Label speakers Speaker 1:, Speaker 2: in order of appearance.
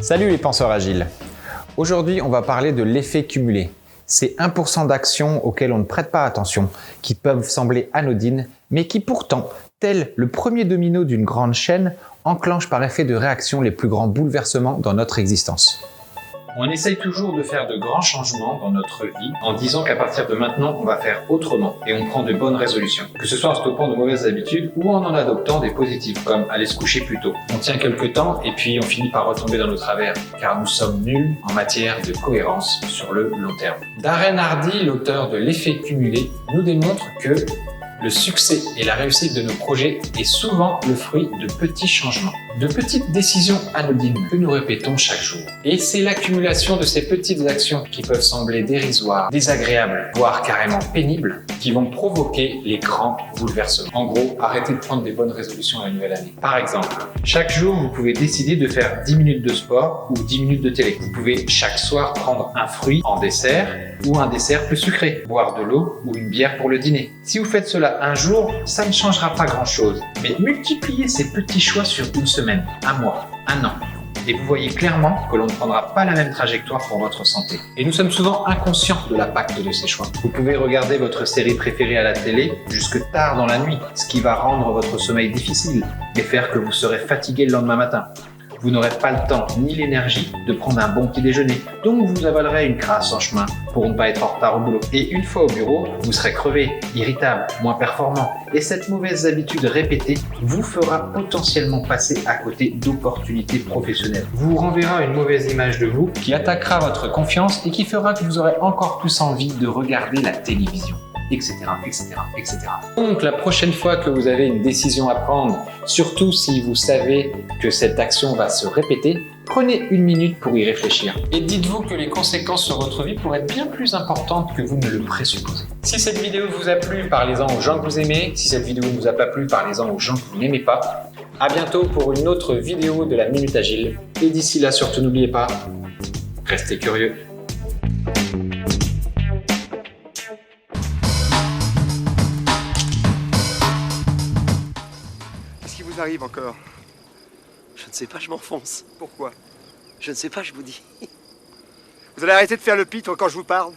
Speaker 1: Salut les penseurs agiles. Aujourd'hui, on va parler de l'effet cumulé. C'est 1% d'actions auxquelles on ne prête pas attention, qui peuvent sembler anodines, mais qui pourtant, tel le premier domino d'une grande chaîne, enclenchent par effet de réaction les plus grands bouleversements dans notre existence. On essaye toujours de faire de grands changements dans notre vie en disant qu'à partir de maintenant, on va faire autrement et on prend de bonnes résolutions. Que ce soit en stoppant de mauvaises habitudes ou en adoptant des positives comme aller se coucher plus tôt. On tient quelques temps et puis on finit par retomber dans nos travers car nous sommes nuls en matière de cohérence sur le long terme. Darren Hardy, l'auteur de l'effet cumulé, nous démontre que le succès et la réussite de nos projets est souvent le fruit de petits changements, de petites décisions anodines que nous répétons chaque jour. Et c'est l'accumulation de ces petites actions qui peuvent sembler dérisoires, désagréables, voire carrément pénibles, qui vont provoquer les grands bouleversements. En gros, arrêtez de prendre des bonnes résolutions à la nouvelle année. Par exemple, chaque jour, vous pouvez décider de faire 10 minutes de sport ou 10 minutes de télé. Vous pouvez chaque soir prendre un fruit en dessert ou un dessert plus sucré, boire de l'eau ou une bière pour le dîner. Si vous faites cela un jour, ça ne changera pas grand-chose. Mais multipliez ces petits choix sur une semaine, un mois, un an. Et vous voyez clairement que l'on ne prendra pas la même trajectoire pour votre santé. Et nous sommes souvent inconscients de l'impact de ces choix. Vous pouvez regarder votre série préférée à la télé jusque tard dans la nuit, ce qui va rendre votre sommeil difficile et faire que vous serez fatigué le lendemain matin. Vous n'aurez pas le temps ni l'énergie de prendre un bon petit déjeuner, donc vous avalerez une crasse en chemin pour ne pas être en retard au boulot. Et une fois au bureau, vous serez crevé, irritable, moins performant. Et cette mauvaise habitude répétée vous fera potentiellement passer à côté d'opportunités professionnelles. Vous renverra une mauvaise image de vous qui attaquera votre confiance et qui fera que vous aurez encore plus envie de regarder la télévision. Etc. Donc la prochaine fois que vous avez une décision à prendre, surtout si vous savez que cette action va se répéter, prenez une minute pour y réfléchir. Et dites-vous que les conséquences sur votre vie pourraient être bien plus importantes que vous ne le présupposez. Si cette vidéo vous a plu, parlez-en aux gens que vous aimez. Si cette vidéo ne vous a pas plu, parlez-en aux gens que vous n'aimez pas. À bientôt pour une autre vidéo de la Minute Agile. Et d'ici là, surtout n'oubliez pas, restez curieux.
Speaker 2: Qu'est-ce qui vous arrive encore?
Speaker 3: Je ne sais pas, je m'enfonce.
Speaker 2: Pourquoi?
Speaker 3: Je ne sais pas, je vous dis.
Speaker 2: Vous allez arrêter de faire le pitre quand je vous parle?